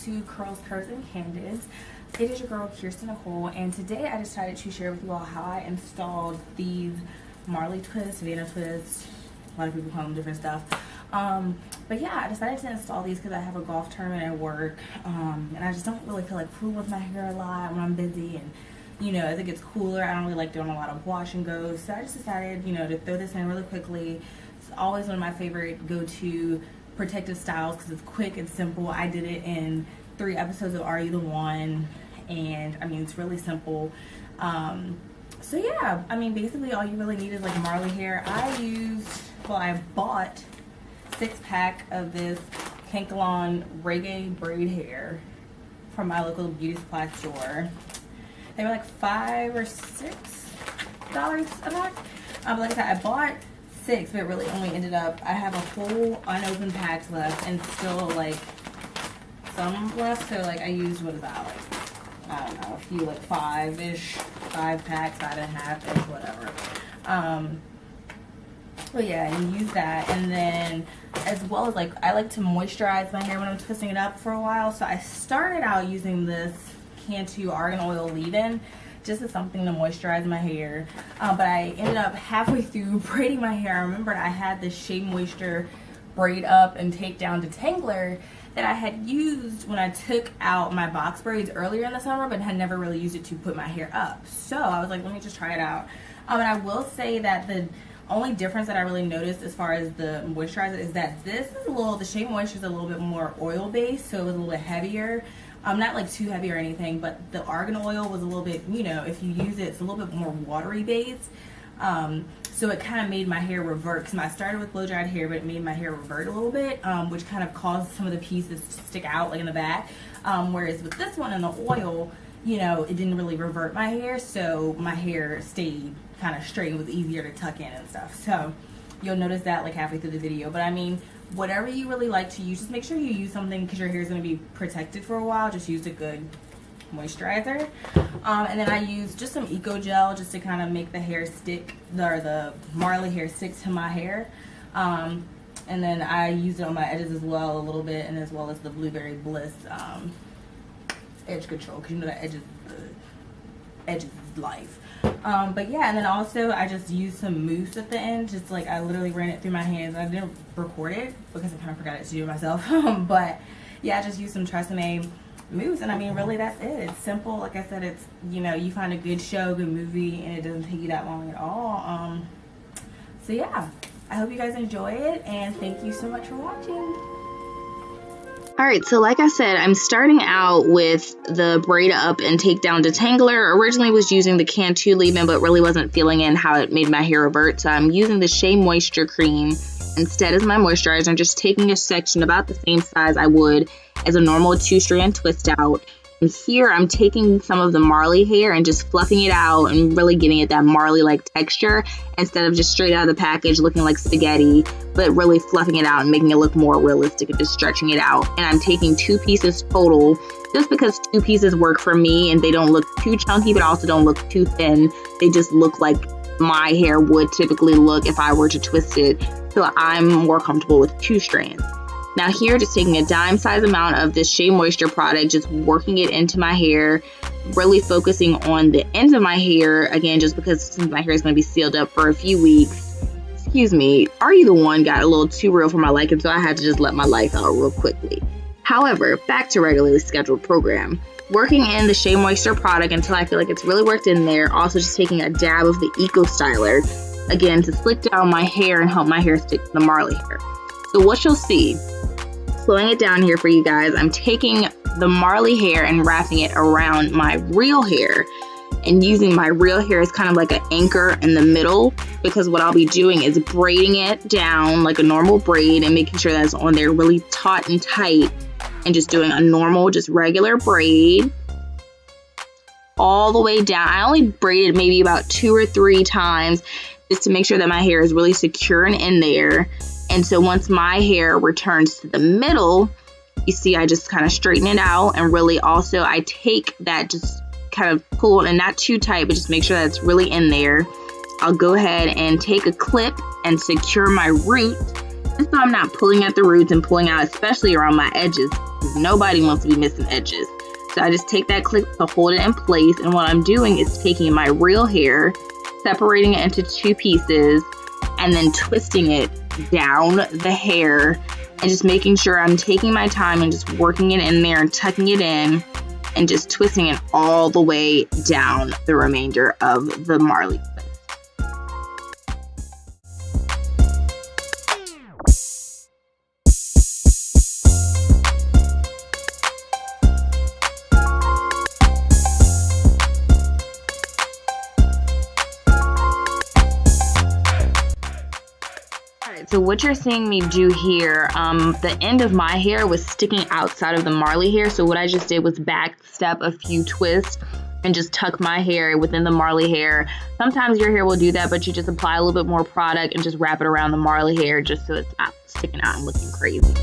to Curls, Curves, and Candids. It is your girl Kirsten Nicole, and today I decided to share with you all how I installed these Marley twists, Vanna twists. A lot of people call them different stuff. But yeah, I decided to install these because I have a golf tournament at work, and I just don't really feel like fooling with my hair a lot when I'm busy, and you know, as it gets cooler, I don't really like doing a lot of wash and goes. So I just decided, you know, to throw this in really quickly. It's always one of my favorite go-to protective styles because it's quick and simple. I did it in 3 episodes of Are You the One? And I mean, it's really simple. So yeah, I mean, basically all you really need is like Marley hair. I bought 6-pack of this Kankalon reggae braid hair from my local beauty supply store. They were like $5 or $6 a pack. But like I said, I bought 6, but it really only ended up, I have a whole unopened packs left and still like some left. So like I used, what is that, like, I don't know, a few, like 5-ish, 5 packs, 5.5-ish, whatever. But yeah, and use that. And then as well as like, I like to moisturize my hair when I'm twisting it up for a while. So I started out using this Cantu Argan Oil leave-in just as something to moisturize my hair, but I ended up halfway through braiding my hair. I remembered I had this Shea Moisture braid up and take down detangler that I had used when I took out my box braids earlier in the summer, but had never really used it to put my hair up. So I was like, let me just try it out. And I will say that the only difference that I really noticed as far as the moisturizer is that this is the Shea Moisture is a little bit more oil based, so it was a little bit heavier. Not like too heavy or anything, but the argan oil was a little bit, you know, if you use it, it's a little bit more watery based. So it kind of made my hair revert, because I started with blow dried hair, but it made my hair revert a little bit, which kind of caused some of the pieces to stick out like in the back. Whereas with this one and the oil, you know, it didn't really revert my hair, so my hair stayed kind of straight and was easier to tuck in and stuff. So you'll notice that like halfway through the video. But I mean, whatever you really like to use, just make sure you use something, because your hair is going to be protected for a while. Just use a good moisturizer. And then I use just some Eco Gel just to kind of make the hair stick, or the Marley hair stick to my hair. And then I use it on my edges as well a little bit, and as well as the Blueberry Bliss edge control, because you know the edge is life. But yeah, and then also I just used some mousse at the end, just like I literally ran it through my hands. I didn't record it because I kind of forgot it to do it myself. But yeah, I just used some Tresemme mousse, and I mean, really that's it. It's simple. Like I said, it's, you know, you find a good show, good movie, and it doesn't take you that long at all. So yeah, I hope you guys enjoy it, and thank you so much for watching. Alright, so like I said, I'm starting out with the braid up and take down detangler. Originally was using the Cantu leave-in, but really wasn't feeling in how it made my hair revert. So I'm using the Shea Moisture cream instead as my moisturizer. I'm just taking a section about the same size I would as a normal 2-strand twist out. And here I'm taking some of the Marley hair and just fluffing it out and really getting it that Marley-like texture, instead of just straight out of the package looking like spaghetti, but really fluffing it out and making it look more realistic and just stretching it out. And I'm taking 2 pieces total, just because 2 pieces work for me, and they don't look too chunky but also don't look too thin. They just look like my hair would typically look if I were to twist it, so I'm more comfortable with 2 strands. Now here, just taking a dime size amount of this Shea Moisture product, just working it into my hair, really focusing on the ends of my hair, again, just because since my hair is going to be sealed up for a few weeks. Excuse me, Are You the One got a little too real for my liking, so I had to just let my life out real quickly. However, back to regularly scheduled program. Working in the Shea Moisture product until I feel like it's really worked in there, also just taking a dab of the Eco Styler, again, to slick down my hair and help my hair stick to the Marley hair. So what you'll see, slowing it down here for you guys, I'm taking the Marley hair and wrapping it around my real hair, and using my real hair as kind of like an anchor in the middle, because what I'll be doing is braiding it down like a normal braid and making sure that it's on there really taut and tight, and just doing a normal, just regular braid all the way down. I only braided maybe about 2 or 3 times just to make sure that my hair is really secure and in there. And so once my hair returns to the middle, you see I just kind of straighten it out, and really also I take that, just kind of pull it, and not too tight, but just make sure that it's really in there. I'll go ahead and take a clip and secure my root, just so I'm not pulling at the roots and pulling out, especially around my edges. because nobody wants to be missing edges. So I just take that clip to hold it in place, and what I'm doing is taking my real hair, separating it into 2 pieces, and then twisting it down the hair, and just making sure I'm taking my time and just working it in there and tucking it in and just twisting it all the way down the remainder of the Marley twist. So what you're seeing me do here, the end of my hair was sticking outside of the Marley hair. So what I just did was back step a few twists and just tuck my hair within the Marley hair. Sometimes your hair will do that, but you just apply a little bit more product and just wrap it around the Marley hair just so it's not sticking out and looking crazy.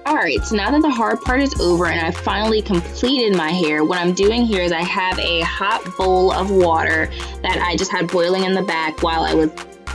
Alright, so now that the hard part is over and I finally completed my hair, what I'm doing here is I have a hot bowl of water that I just had boiling in the back while I was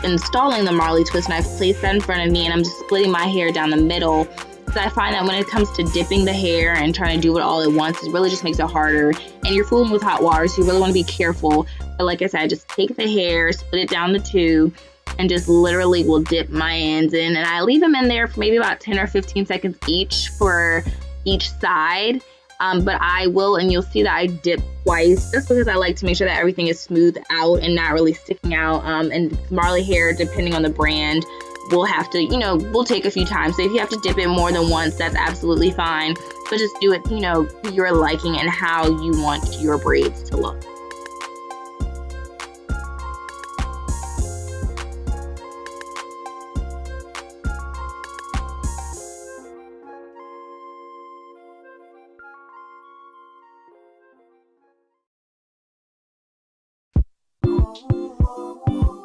installing the Marley twist, and I've placed that in front of me, and I'm just splitting my hair down the middle. So I find that when it comes to dipping the hair and trying to do it all at once, it really just makes it harder, and you're fooling with hot water, so you really want to be careful. But like I said, I just take the hair, split it down the 2, and just literally will dip my ends in, and I leave them in there for maybe about 10 or 15 seconds each for each side. But I will, and you'll see that I dip twice just because I like to make sure that everything is smooth out and not really sticking out. And Marley hair, depending on the brand, will have to, will take a few times. So if you have to dip it more than once, that's absolutely fine. But just do it, to your liking and how you want your braids to look.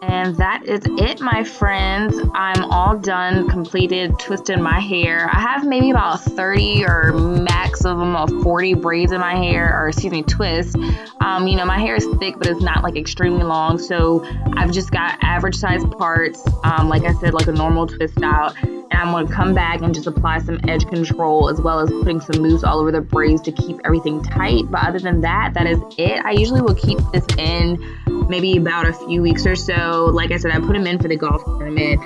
And that is it, my friends. I'm all done, completed, twisted my hair. I have maybe about 30 or max of them of 40 braids in my hair, or excuse me, twists. My hair is thick, but it's not like extremely long. So I've just got average size parts, like I said, like a normal twist out. And I'm going to come back and just apply some edge control as well as putting some mousse all over the braids to keep everything tight. But other than that, that is it. I usually will keep this in maybe about a few weeks or so. Like I said, I put them in for the golf tournament.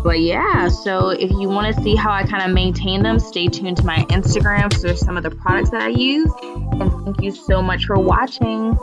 But yeah, so if you want to see how I kind of maintain them, stay tuned to my Instagram for some of the products that I use. And thank you so much for watching.